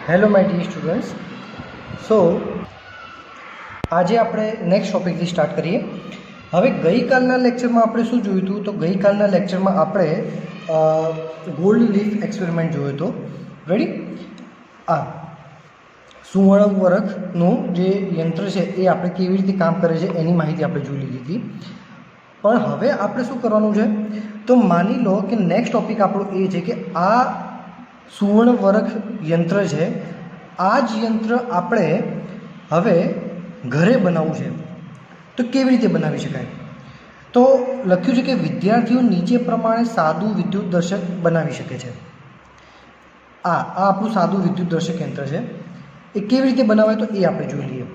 Hello my dear students. So આજે આપણે next ટોપિકથી start કરીએ. હવે ગઈકાલના લેક્ચરમાં આપણે શું જોયું હતું? તો ગઈકાલના લેક્ચરમાં આપણે ગોલ્ડ લીફ એક્સપેરિમેન્ટ જોયો હતો. રેડી? આ સુવર્ણ વરખનું જે યંત્ર છે એ આપણે કેવી રીતે કામ કરે છે એની માહિતી આપણે જોઈ લીધી હતી. પણ હવે આપણે શું કરવાનું છે? તો માની લો કે નેક્સ્ટ ટોપિક આપણો એ છે કે આ સુવર્ણ વરખ યંત્ર છે, આ જ યંત્ર આપણે હવે ઘરે બનાવવું છે. તો કેવી રીતે બનાવી શકાય? તો લખ્યું છે કે વિદ્યાર્થીઓ નીચે પ્રમાણે સાદું વિદ્યુત દર્શક બનાવી શકે છે. આ આપણું સાદું વિદ્યુત દર્શક યંત્ર છે. એ કેવી રીતે બનાવાય તો એ આપણે જોઈ લઈએ.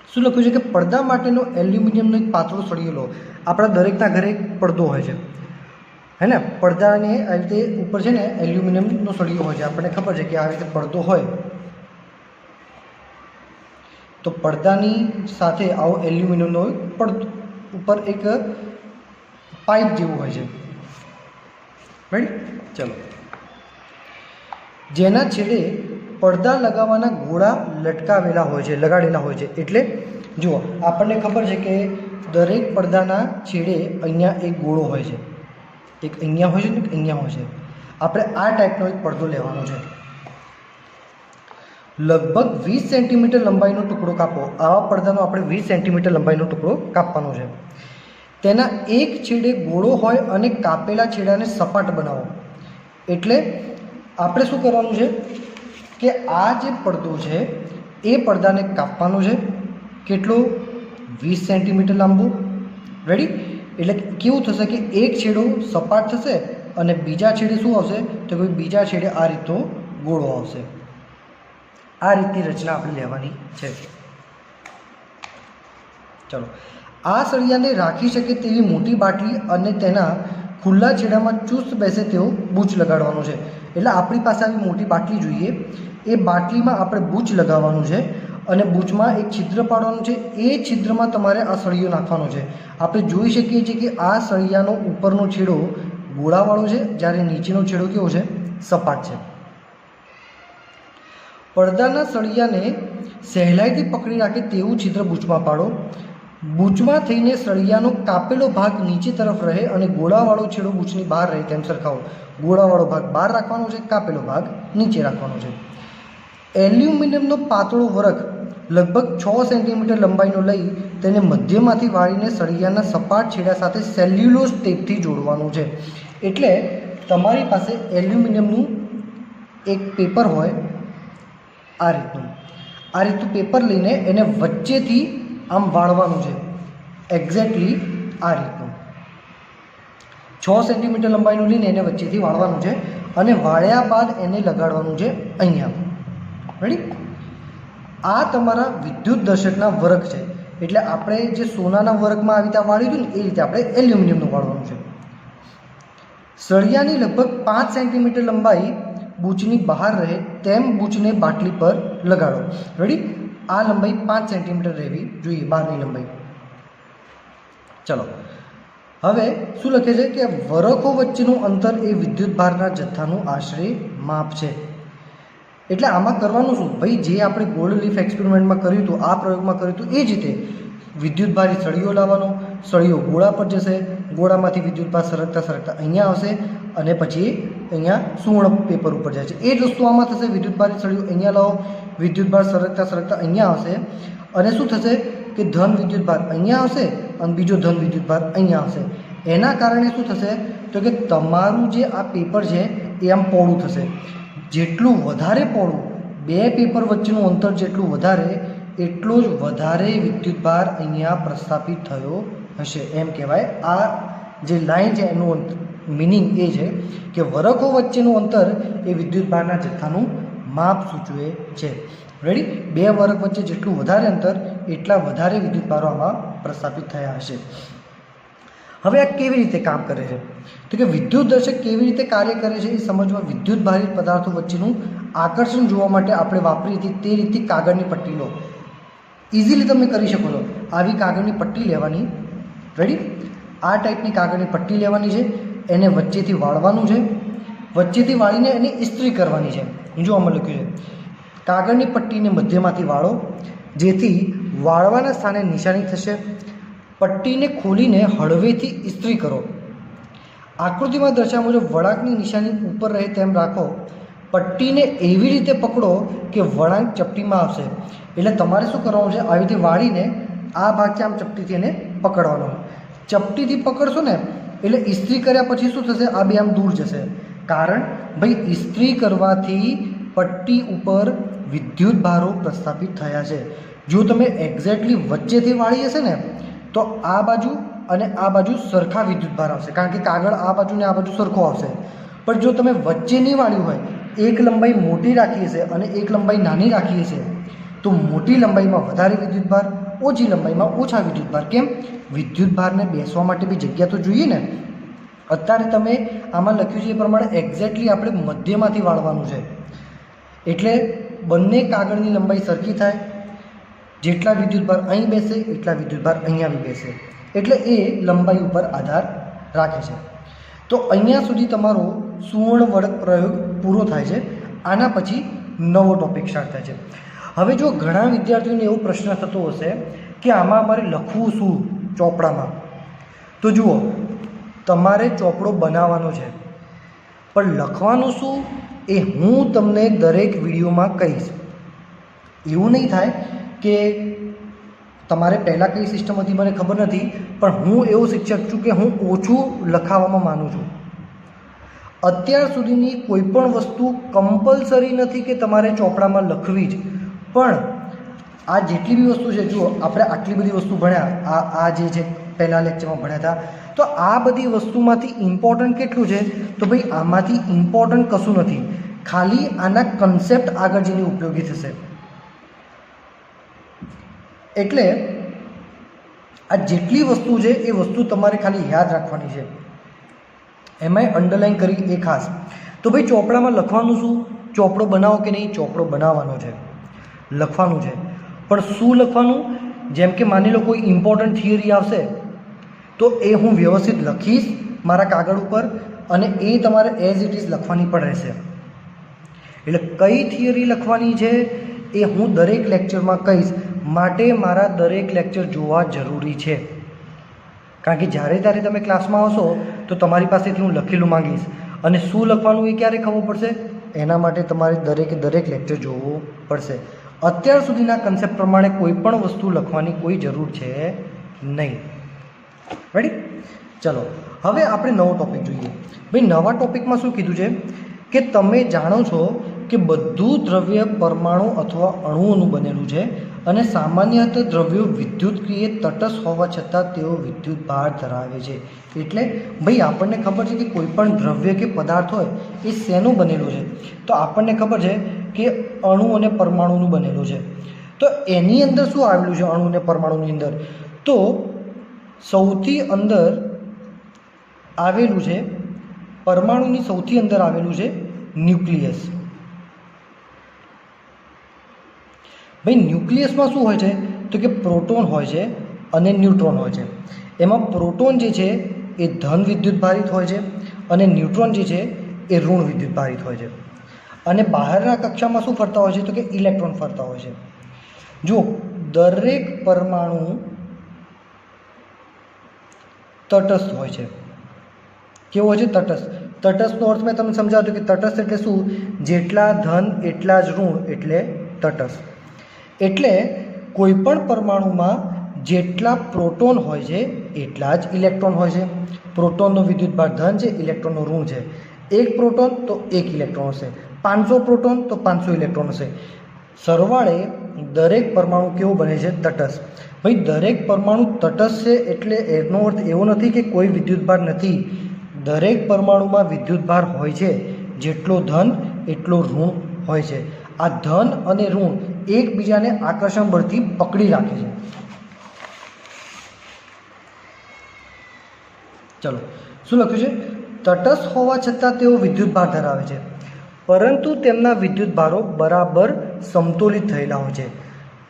શું લખ્યું છે કે પડદા માટેનો એલ્યુમિનિયમનો એક પાતળો સળિયો લો. આપણા દરેકના ઘરે એક પડદો હોય છે, હે ને? પડદાને આવી રીતે ઉપર છે ને એલ્યુમિનિયમનો સળિયો હોય છે. આપણને ખબર છે કે આ રીતે પડદો હોય તો પડદાની સાથે આવો એલ્યુમિનિયમનો પડદો ઉપર એક પાઇપ જેવું હોય છે. રાઈટ? ચલો, જેના છેડે પડદા લગાવવાના ગોળા લટકાવેલા હોય છે, લગાડેલા હોય છે. એટલે જુઓ, આપણને ખબર છે કે દરેક પડદાના છેડે અહીંયા એક ગોળો હોય છે. એક અહીંયા હોય છે ને એક અહીંયા હોય છે. આપણે આ ટાઈપનો એક પડદો લેવાનો છે. લગભગ 20 સેન્ટીમીટર લંબાઈનો ટુકડો કાપો. આવા પડદાનો આપણે 20 સેન્ટીમીટર લંબાઈનો ટુકડો કાપવાનો છે. તેના એક છેડે ગોળો હોય અને કાપેલા છેડાને સપાટ બનાવો. એટલે આપણે શું કરવાનું છે કે આ જે પડદો છે એ પડદાને કાપવાનો છે. કેટલો? 20 સેન્ટીમીટર લાંબો. રેડી? એટલે કેવું થશે કે એક છેડો સપાટ થશે અને બીજા છેડે શું આવશે તો ભાઈ બીજા છેડે આ રીતનો ગોળો આવશે. આ રીતની રચના આપણે લેવાની છે. ચલો, આ સળિયાને રાખી શકે તેવી મોટી બાટલી અને તેના ખુલ્લા છેડામાં ચુસ્ત બેસે તેવો બૂચ લગાડવાનો છે. એટલે આપણી પાસે આવી મોટી બાટલી જોઈએ. એ બાટલીમાં આપણે બૂચ લગાવવાનું છે અને બૂચમાં એક છિદ્ર પાડવાનું છે. એ છિદ્રમાં તમારે આ સળિયો નાખવાનો છે. આપણે જોઈ શકીએ છીએ કે આ સળિયાનો ઉપરનો છેડો ગોળાવાળો છે, જ્યારે નીચેનો છેડો કેવો છે? સપાટ છે. પડદાના સળિયાને સહેલાઈથી પકડી રાખે તેવું છિદ્ર બૂચમાં પાડો. બૂચમાં થઈને સળિયાનો કાપેલો ભાગ નીચે તરફ રહે અને ગોળાવાળો છેડો બૂચની બહાર રહે તેમ સરખાવો. ગોળાવાળો ભાગ બહાર રાખવાનો છે, કાપેલો ભાગ નીચે રાખવાનો છે. એલ્યુમિનિયમનો પાતળો વરખ લગભગ 6 સેન્ટીમીટર લંબાઈનો લઈ તેને મધ્યમાંથી વાળીને સળિયાના સપાટ છેડા સાથે સેલ્યુલોઝ ટેપથી જોડવાનું છે. એટલે તમારી પાસે એલ્યુમિનિયમનું એક પેપર હોય, આ રીતનું પેપર લઈને એને વચ્ચેથી આમ વાળવાનું છે. એક્ઝેક્ટલી આ રીતનું 6 સેન્ટીમીટર લંબાઈનું લઈને એને વચ્ચેથી વાળવાનું છે અને વાળ્યા બાદ એને લગાડવાનું છે અહીંયા. રેડી? આ તમારા વિદ્યુત દર્શકના વરખ છે. એટલે આપણે જે સોનાના વરખમાં આવી રીતે વાળ્યું હતું ને એ રીતે આપણે એલ્યુમિનિયમનું વાળવાનું છે. સળિયાની લગભગ 5 સેન્ટીમીટર લંબાઈ બૂચની બહાર રહે તેમ બૂચને બાટલી પર લગાડો. રેડી? આ લંબાઈ 5 સેન્ટીમીટર રહેવી જોઈએ, બહારની લંબાઈ. ચલો, હવે શું લખે છે કે વરખો વચ્ચેનું અંતર એ વિદ્યુત ભારના જથ્થાનું આશરે માપ છે. એટલે આમાં કરવાનું શું ભાઈ? જે આપણે ગોલ્ડ લીફ એક્સપેરિમેન્ટમાં કર્યું હતું, આ પ્રયોગમાં કર્યું હતું, એ જ રીતે વિદ્યુતભારી સળિયો લાવવાનો. સળિયો ગોળા પર જશે, ગોળામાંથી વિદ્યુતભાર સરકતા સરકતા અહીંયા આવશે અને પછી અહીંયા સુવર્ણ પેપર ઉપર જાય છે. એ જ વસ્તુ આમાં થશે. વિદ્યુતભારી સળિયો અહીંયા લાવો, વિદ્યુતભાર સરકતા સરકતા અહીંયા આવશે અને શું થશે કે ધન વિદ્યુતભાર અહીંયા આવશે અને બીજો ધન વિદ્યુતભાર અહીંયા આવશે. એના કારણે શું થશે તો કે તમારું જે આ પેપર છે એ આમ પહોળું થશે. જેટલું વધારે પહોળું, બે પેપર વચ્ચેનું અંતર જેટલું વધારે, એટલો જ વધારે વિદ્યુતભાર અહીંયા પ્રસ્થાપિત થયો હશે એમ કહેવાય. આ જે લાઈન છે એનું મિનિંગ એ છે કે વરખો વચ્ચેનું અંતર એ વિદ્યુતભારના જથ્થાનું માપ સૂચવે છે. રેડી? બે વરખ વચ્ચે જેટલું વધારે અંતર એટલા વધારે વિદ્યુતભારો આમાં પ્રસ્થાપિત થયા હશે. હવે આ કેવી રીતે કામ કરે છે? તો કે વિદ્યુત દર્શક કેવી રીતે કાર્ય કરે છે એ સમજવા વિદ્યુતભારિત પદાર્થો વચ્ચેનું આકર્ષણ જોવા માટે આપણે વાપરી હતી તે રીતથી કાગળની પટ્ટી લો. ઇઝીલી તમે કરી શકો છો. આવી કાગળની પટ્ટી લેવાની. રેડી? આ ટાઈપની કાગળની પટ્ટી લેવાની છે. એને વચ્ચેથી વાળવાનું છે. વચ્ચેથી વાળીને એની ઇસ્ત્રી કરવાની છે. જો આમાં લખ્યું છે કાગળની પટ્ટીને મધ્યમાંથી વાળો, જેથી વાળવાના સ્થાને નિશાની થશે. પટ્ટીને ખોલીને હળવેથી ઇસ્ત્રી કરો. આકૃતિમાં દર્શાવ્યા મુજબ વળાંકની નિશાની ઉપર રહે તેમ રાખો. પટ્ટીને એવી રીતે પકડો કે વળાંક ચપટીમાં આવશે. એટલે તમારે શું કરવાનું છે, આવી રીતે વાળીને આ ભાગથી આમ ચપટીથી એને પકડવાનો. ચપટીથી પકડશો ને એટલે ઇસ્ત્રી કર્યા પછી શું થશે, આ બે આમ દૂર જશે. કારણ ભાઈ ઇસ્ત્રી કરવાથી પટ્ટી ઉપર વિદ્યુત ભારો પ્રસ્થાપિત થયા છે. જો તમે એક્ઝેક્ટલી વચ્ચેથી વાળી હશે ને તો આ બાજુ અને આ બાજુ સરખા વિદ્યુત ભાર આવશે, કારણ કે કાગળ આ બાજુ ને આ બાજુ સરખો આવશે. પણ જો તમે વચ્ચે નહીં વાળ્યું હોય, એક લંબાઈ મોટી રાખી હશે અને એક લંબાઈ નાની રાખી હશે, તો મોટી લંબાઈમાં વધારે વિદ્યુત ભાર, ઓછી લંબાઈમાં ઓછા વિદ્યુત ભાર. કેમ? વિદ્યુત ભારને બેસવા માટે બી જગ્યા તો જોઈએ ને. અત્યારે તમે આમાં લખ્યું છે એ પ્રમાણે એક્ઝેક્ટલી આપણે મધ્યમાંથી વાળવાનું છે, એટલે બંને કાગળની લંબાઈ સરખી થાય. જેટલા વિદ્યુત ભાર અહીં બેસે એટલા વિદ્યુત ભાર અહીંયા બી બેસે, એટલે એ લંબાઈ ઉપર આધાર રાખે છે. તો અહીંયા સુધી તમારો સુવર્ણ વળક પ્રયોગ પૂરો થાય છે. આના પછી નવો ટૉપિક સ્ટાર્ટ થાય છે. હવે જો ઘણા વિદ્યાર્થીઓને એવો પ્રશ્ન થતો હશે કે આમાં અમારે લખવું શું ચોપડામાં, તો જુઓ તમારે ચોપડો બનાવવાનો છે, પણ લખવાનું શું એ હું તમને દરેક વિડીયોમાં કહીશ. એવું નહીં થાય કે તમારે પહેલાં કઈ સિસ્ટમ હતી મને ખબર નથી, પણ હું એવો શિક્ષક છું કે હું ઓછું લખાવામાં માનું છું. અત્યાર સુધીની કોઈ પણ વસ્તુ કમ્પલસરી નથી કે તમારે ચોપડામાં લખવી જ, પણ આ જેટલી બી વસ્તુ છે, જુઓ આપણે આટલી બધી વસ્તુ ભણ્યા, આ જે છે પહેલાં લેક્ચરમાં ભણ્યા હતા, તો આ બધી વસ્તુમાંથી ઇમ્પોર્ટન્ટ કેટલું છે, તો ભાઈ આમાંથી ઇમ્પોર્ટન્ટ કશું નથી, ખાલી આના કન્સેપ્ટ આગળ જઈને ઉપયોગી થશે. એટલે આ જેટલી વસ્તુ છે એ વસ્તુ તમારે ખાલી યાદ રાખવાની છે. એમાંય અંડરલાઈન કરી એ ખાસ. તો ભાઈ ચોપડામાં લખવાનું શું, ચોપડો બનાવો કે નહીં, ચોપડો બનાવવાનો છે, લખવાનું છે, પણ શું લખવાનું? જેમ કે માની લો કોઈ ઇમ્પોર્ટન્ટ થિયરી આવશે તો એ હું વ્યવસ્થિત લખીશ મારા કાગળ ઉપર, અને એ તમારે એઝ ઇટ ઇઝ લખવાની પણ રહેશે. એટલે કઈ થિયરી લખવાની છે એ હું દરેક લેક્ચરમાં કહીશ, માટે મારા દરેક લેક્ચર જોવા જરૂરી છે. કારણ કે જ્યારે ત્યારે તમે ક્લાસમાં આવશો તો તમારી પાસેથી હું લખેલું માંગીશ, અને શું લખવાનું એ ક્યારે ખબર પડશે, એના માટે તમારે દરેકે દરેક લેક્ચર જોવું પડશે. અત્યાર સુધીના કન્સેપ્ટ પ્રમાણે કોઈ પણ વસ્તુ લખવાની કોઈ જરૂર છે નહીં. રેડી? ચલો હવે આપણે નવો ટૉપિક જોઈએ. ભાઈ નવા ટૉપિકમાં શું કીધું છે કે તમે જાણો છો કે બધું દ્રવ્ય પરમાણુ અથવા અણુઓનું બનેલું છે, અને સામાન્યતઃ દ્રવ્યો વિદ્યુતક્રિયે તટસ્થ હોવા છતાં તેઓ વિદ્યુત ભાર ધરાવે છે. એટલે ભાઈ આપણને ખબર છે કે કોઈ પણ દ્રવ્ય કે પદાર્થ હોય એ શેનું બનેલું છે, તો આપણને ખબર છે કે અણુ અને પરમાણુનું બનેલું છે. તો એની અંદર શું આવેલું છે અણુ અને પરમાણુની અંદર? તો સૌથી અંદર આવેલું છે, પરમાણુની સૌથી અંદર આવેલું છે ન્યુક્લિયસ. ભાઈ ન્યુક્લિયસમાં શું હોય છે તો કે પ્રોટોન હોય છે અને ન્યુટ્રોન હોય છે. એમાં પ્રોટોન જે છે એ ધન વિદ્યુત ભારિત હોય છે, અને ન્યુટ્રોન જે છે એ ઋણ વિદ્યુત ભારિત હોય છે. અને બહારના કક્ષામાં શું ફરતા હોય છે તો કે ઇલેક્ટ્રોન ફરતા હોય છે. જો દરેક પરમાણુ તટસ્થ હોય છે. કેવો હોય છે? તટસ્થ. તટસ્થનો અર્થ મેં તમને સમજાવ્યું કે તટસ્થ એટલે શું? જેટલા ધન એટલા જ ઋણ, એટલે તટસ્થ. એટલે કોઈ પણ પરમાણુમાં જેટલા પ્રોટોન હોય છે એટલા જ ઇલેક્ટ્રોન હોય છે. પ્રોટોનનો વિદ્યુતભાર ધન છે, ઇલેક્ટ્રોનનો ઋણ છે. એક પ્રોટોન તો એક ઇલેક્ટ્રોન હશે, 500 પ્રોટોન તો 500 ઇલેક્ટ્રોન હશે. સરવાળે દરેક પરમાણુ કેવો બને છે? તટસ્થ. ભાઈ દરેક પરમાણુ તટસ્થ છે એટલે એનો અર્થ એવો નથી કે કોઈ વિદ્યુતભાર નથી. દરેક પરમાણુમાં વિદ્યુતભાર હોય છે, જેટલો ધન એટલો ઋણ હોય છે. આ ધન અને ઋણ એકબીજાને આકર્ષણ બળથી પકડી રાખે છે. ચલો શું લખ્યું છે? તટસ્થ હોવા છતાં તેઓ વિદ્યુતભાર ધરાવે છે, પરંતુ તેમના વિદ્યુતભારો બરાબર સમતોલિત થયેલા હોય છે.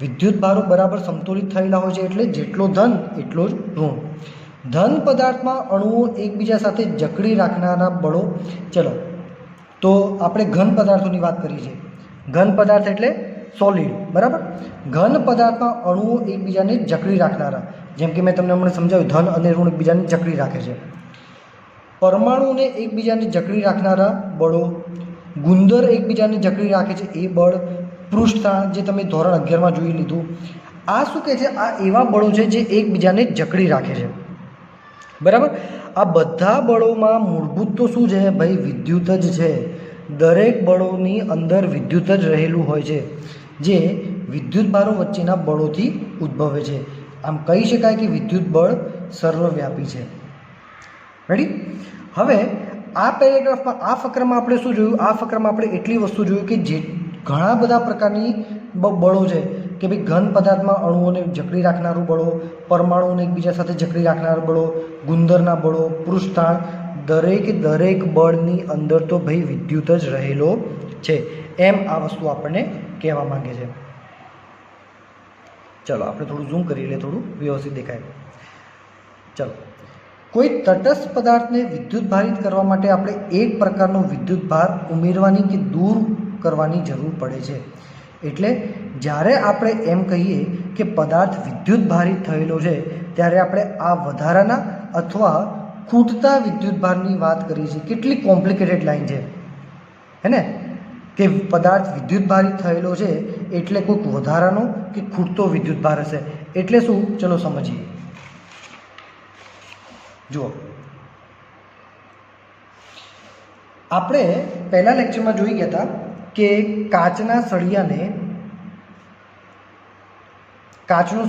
વિદ્યુતભારો બરાબર સમતોલિત થયેલા હોય છે એટલે જેટલો ધન એટલો જ ઋણ. ધન પદાર્થમાં અણુઓ એકબીજા સાથે જકડી રાખનારા બળો. ચલો તો આપણે ઘન પદાર્થોની વાત કરીએ છીએ. ઘન પદાર્થ એટલે સોલિડ, બરાબર. ઘન પદાર્થમાં અણુઓ એકબીજાને જકડી રાખનારા, જેમ કે મેં તમને હમણાં સમજાવ્યું, ધન અને ઋણ એકબીજાને જકડી રાખે છે. પરમાણુને એકબીજાને જકડી રાખનારા બળો, ગુંદર એકબીજાને જકડી રાખે છે એ બળ, પૃષ્ઠતાણ જે તમે ધોરણ 11માં જોઈ લીધું. આ શું કહે છે? આ એવા બળો છે જે એકબીજાને જકડી રાખે છે, બરાબર. આ બધા બળોમાં મૂળભૂત તો શું છે ભાઈ? વિદ્યુત જ છે. દરેક બળોની અંદર વિદ્યુત જ રહેલું હોય છે, જે વિદ્યુત ભારો વચ્ચેના બળોથી ઉદ્ભવે છે. આમ કહી શકાય કે વિદ્યુત બળ સર્વવ્યાપી છે. રેડી? હવે આ પેરેગ્રાફમાં, આ ફકરામાં આપણે શું જોયું? આ ફકરામાં આપણે એટલી વસ્તુ જોયું કે જે ઘણા બધા પ્રકારની બળો છે કે ભાઈ ઘન પદાર્થમાં અણુઓને જકડી રાખનારું બળો, પરમાણુઓને એકબીજા સાથે જકડી રાખનારા બળો, ગુંદરના બળો, પૃષ્ઠતાણ, દરેક બળની અંદર તો ભાઈ વિદ્યુત જ રહેલો છે. એમ આ વસ્તુ આપણને કહેવા માંગે છે. ચલો આપણે થોડું ઝૂમ કરી લઈએ, થોડું વ્યવસ્થિત દેખાય. ચલો, કોઈ તટસ્થ પદાર્થને વિદ્યુત ભારિત કરવા માટે આપણે એક પ્રકારનો વિદ્યુત ભાર ઉમેરવાની કે દૂર કરવાની જરૂર પડે છે. એટલે જ્યારે આપણે એમ કહીએ કે પદાર્થ વિદ્યુત ભારિત થયેલો છે, ત્યારે આપણે આ વધારાના અથવા ખૂટતા વિદ્યુત ભારની વાત કરીએ છીએ. કેટલી કોમ્પ્લિકેટેડ લાઈન છે, હે ને? કે પદાર્થ વિદ્યુત ભારિત થયેલો છે એટલે કોઈક વધારાનો કે ખૂટતો વિદ્યુત ભાર હશે. એટલે શું? ચલો સમજીએ. જુઓ, આપણે પહેલા લેક્ચરમાં જોઈ ગયા હતા કે કાચનું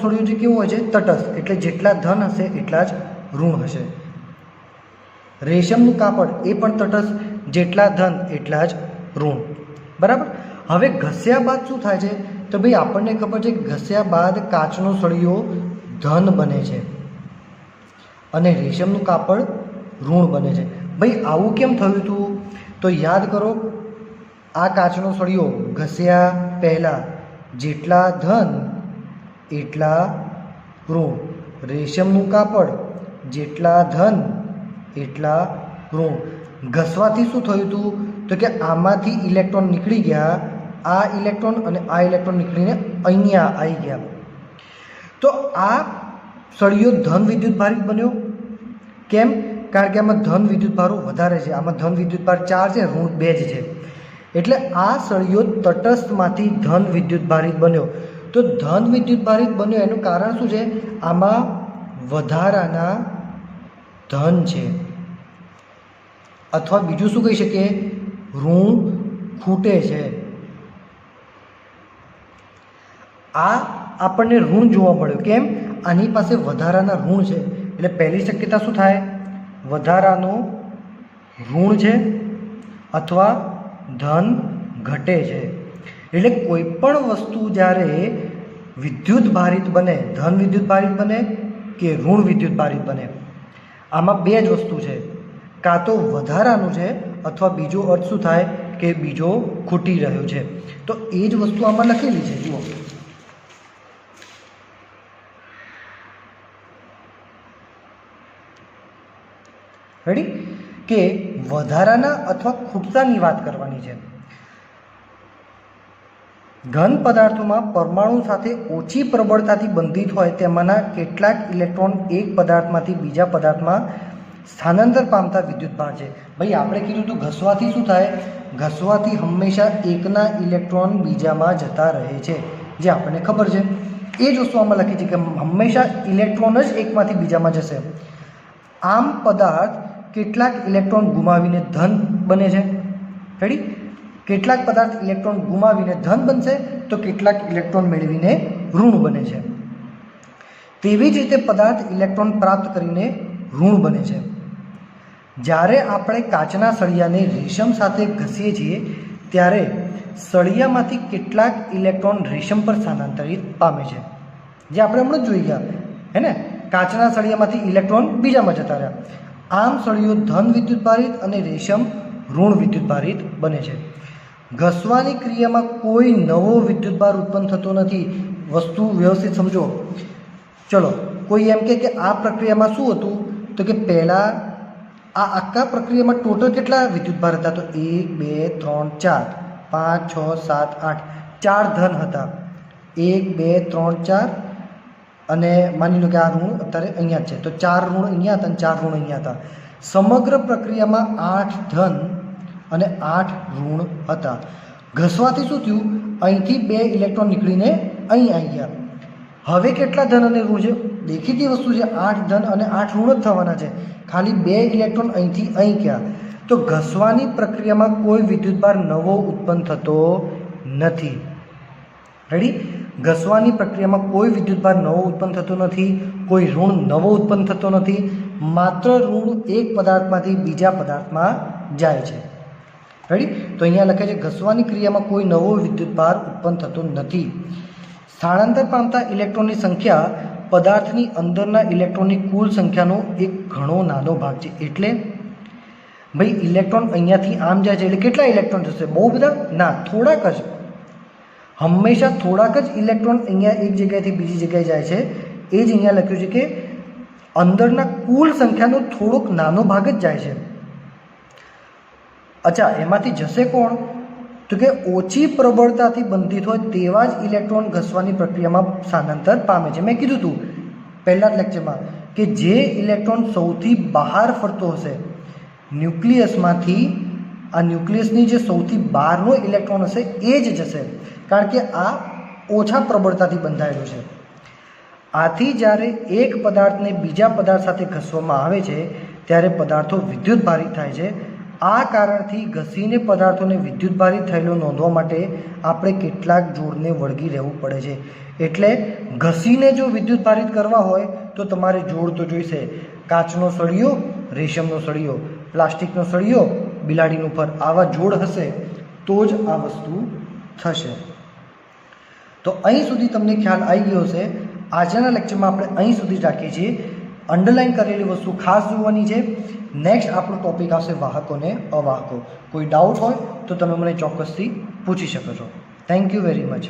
સળિયું જે કેવું હોય છે? તટસ્થ, એટલે જેટલા ધન હશે એટલા જ ઋણ હશે. રેશમનું કાપડ એ પણ તટસ્થ, જેટલા ધન એટલા જ ઋણ, બરાબર. હવે ઘસ્યા બાદ શું થાય છે? તો ભાઈ આપણને ખબર છે કે ઘસ્યા બાદ કાચનો સળિયો ધન બને છે અને રેશમનું કાપડ ઋણ બને છે. ભાઈ આવું કેમ થયું હતું? તો યાદ કરો, આ કાચનો સળિયો ઘસ્યા પહેલાં જેટલા ધન એટલા ઋણ, રેશમનું કાપડ જેટલા ધન એટલા ઋણ. ઘસવાથી શું થયું હતું? તો કે આમાંથી ઇલેક્ટ્રોન નીકળી ગયા, આ ઇલેક્ટ્રોન અને આ ઇલેક્ટ્રોન નીકળીને અહીંયા આવી ગયા. તો આ સળિયો ધન વિદ્યુત ભારિત બન્યો. કેમ? કારણ કે આમાં ધન વિદ્યુત ભારો વધારે છે, આમાં ધન વિદ્યુત ભાર 4 છે, ઋણ 2 જ છે. એટલે આ સળિયો તટસ્થમાંથી ધન વિદ્યુત ભારિત બન્યો. તો ધન વિદ્યુત ભારિત બન્યો એનું કારણ શું છે? આમાં વધારાના ધન છે, અથવા બીજું શું કહી શકીએ? ઋણ ખૂટે છે. આ આપણને ઋણ જોવા મળ્યું. કેમ? આની પાસે વધારાના ઋણ છે, એટલે પહેલી શક્યતા શું થાય? વધારાનું ઋણ છે અથવા ધન ઘટે છે. એટલે કોઈ પણ વસ્તુ જ્યારે વિદ્યુત ભારિત બને, ધન વિદ્યુત ભારિત બને કે ઋણ વિદ્યુત ભારિત બને, આમાં બે જ વસ્તુ છે, કાં તો વધારાનું છે અથવા બીજો અર્થ શું થાય કે બીજો ખૂટી રહ્યો છે. તો એ જ વસ્તુ આમાં લખેલી છે. જુઓ, રેડી? કે વધારાના અથવા ખૂટતાની વાત કરવાની છે. ઘન પદાર્થોમાં પરમાણુ સાથે ઓછી પ્રબળતાથી બંધિત હોય તેમાંના કેટલાક ઇલેક્ટ્રોન એક પદાર્થમાંથી બીજા પદાર્થમાં સ્થાનાંતર પામતા વિદ્યુત ભાર છે. ભાઈ આપણે કીધું હતું ઘસવાથી શું થાય? ઘસવાથી હંમેશા એકના ઇલેક્ટ્રોન બીજામાં જતા રહે છે, જે આપણને ખબર છે. એ જ વસ્તુ આમાં લખી છે કે હંમેશા ઇલેક્ટ્રોન જ એકમાંથી બીજામાં જશે. આમ પદાર્થ કેટલાક ઇલેક્ટ્રોન ગુમાવીને ધન બને છે. રેડી? કેટલાક પદાર્થ ઇલેક્ટ્રોન ગુમાવીને ધન બનશે, તો કેટલાક ઇલેક્ટ્રોન મેળવીને ઋણ બને છે. તેવી જ રીતે પદાર્થ ઇલેક્ટ્રોન પ્રાપ્ત કરીને ઋણ બને છે. જ્યારે આપણે કાચના સળિયાને રેશમ સાથે ઘસીએ છીએ ત્યારે સળિયામાંથી કેટલાક ઇલેક્ટ્રોન રેશમ પર સ્થાનાંતરિત પામે છે, જે આપણે હમણાં જોઈ ગયા, હે ને? કાચના સળિયામાંથી ઇલેક્ટ્રોન બીજામાં જતા રહ્યા. આમ સળિયો ધન વિદ્યુત ભારિત અને રેશમ ઋણ વિદ્યુત ભારિત બને છે. ઘસવાની ક્રિયામાં કોઈ નવો વિદ્યુતભાર ઉત્પન્ન થતો નથી. વસ્તુ વ્યવસ્થિત સમજો. ચલો, કોઈ એમ કે આ પ્રક્રિયામાં શું હતું? તો કે પહેલાં આ આખા પ્રક્રિયામાં ટોટલ કેટલા વિદ્યુતભાર હતા? તો 1 2 3 4 5 6 7 8 4 ધન હતા, 1 2 3 4, અને માની લો કે આ ઋણ અત્યારે અહીંયા છે, તો 4 ઋણ અહીંયા હતા અને 4 ઋણ અહીંયા હતા. સમગ્ર પ્રક્રિયામાં 8 ધન અને 8 ઋણ હતા. ઘસવાથી શું થયું? અહીંથી 2 ઇલેક્ટ્રોન નીકળીને અહીં આવી ગયા. હવે કેટલા ધન અને ઋણ છે? દેખીતી વસ્તુ છે, 8 ધન અને 8 ઋણ જ થવાના છે. ખાલી 2 ઇલેક્ટ્રોન અહીંથી અહીં ગયા. તો ઘસવાની પ્રક્રિયામાં કોઈ વિદ્યુતભાર નવો ઉત્પન્ન થતો નથી. રેડી? ઘસવાની પ્રક્રિયામાં કોઈ વિદ્યુતભાર નવો ઉત્પન્ન થતો નથી, કોઈ ઋણ નવો ઉત્પન્ન થતો નથી. માત્ર ઋણ એક પદાર્થમાંથી બીજા પદાર્થમાં જાય છે. રેડી? તો અહીંયા લખે છે ઘસવાની ક્રિયામાં કોઈ નવો વિદ્યુતભાર ઉત્પન્ન થતો નથી. સ્થળાંતર પામતા ઇલેક્ટ્રોનની સંખ્યા પદાર્થની અંદરના ઇલેક્ટ્રોનની કુલ સંખ્યાનો એક ઘણો નાનો ભાગ છે. એટલે ભાઈ ઇલેક્ટ્રોન અહીંયાથી આમ જાય છે એટલે કેટલા ઇલેક્ટ્રોન જશે? બહુ બધા ના, થોડાક જ. હંમેશા થોડાક જ ઇલેક્ટ્રોન અહીંયા એક જગ્યાએથી બીજી જગ્યાએ જાય છે. એ જ અહીંયા લખ્યું છે કે અંદરના કુલ સંખ્યાનો થોડોક નાનો ભાગ જ જાય છે. અચ્છા, એમાંથી જશે કોણ? તો કે ઓછી પ્રબળતાથી બંધિત હોય તેવા જ ઇલેક્ટ્રોન ઘસવાની પ્રક્રિયામાં સ્થાનાંતર પામે છે. મેં કીધું હતું પહેલા જ લેક્ચરમાં કે જે ઇલેક્ટ્રોન સૌથી બહાર ફરતો હશે ન્યુક્લિયસમાંથી, આ ન્યુક્લિયસની જે સૌથી બહારનો ઇલેક્ટ્રોન હશે એ જ જશે, કારણ કે આ ઓછા પ્રબળતાથી બંધાયેલું છે. આથી જ્યારે એક પદાર્થને બીજા પદાર્થ સાથે ઘસવામાં આવે છે ત્યારે પદાર્થો વિદ્યુતભારિત થાય છે. આ કારણથી ઘસીને પદાર્થોને વિદ્યુતભારિત થયેલો નોંધવા માટે આપણે કેટલાક જોડને વળગી રહેવું પડે છે. એટલે ઘસીને જો વિદ્યુતભારિત કરવા હોય તો તમારે જોડ તો જોઈશે. કાચનો સળિયો, રેશમનો સળિયો, પ્લાસ્ટિકનો સળિયો, બિલાડીનું ફર, આવા જોડ હશે તો જ આ વસ્તુ થશે. તો અહીં સુધી તમને ખ્યાલ આવી ગયો હશે. આજના લેક્ચરમાં આપણે અહીં સુધી જ રાખીએ છીએ. અંડરલાઇન કરેલી વસ્તુ ખાસ જોવાની છે. નેક્સ્ટ આપણો ટોપિક આવશે વાહકો અને અવાહકો. કોઈ ડાઉટ હોય તો તમે મને ચોક્કસથી પૂછી શકો છો. Thank you very much.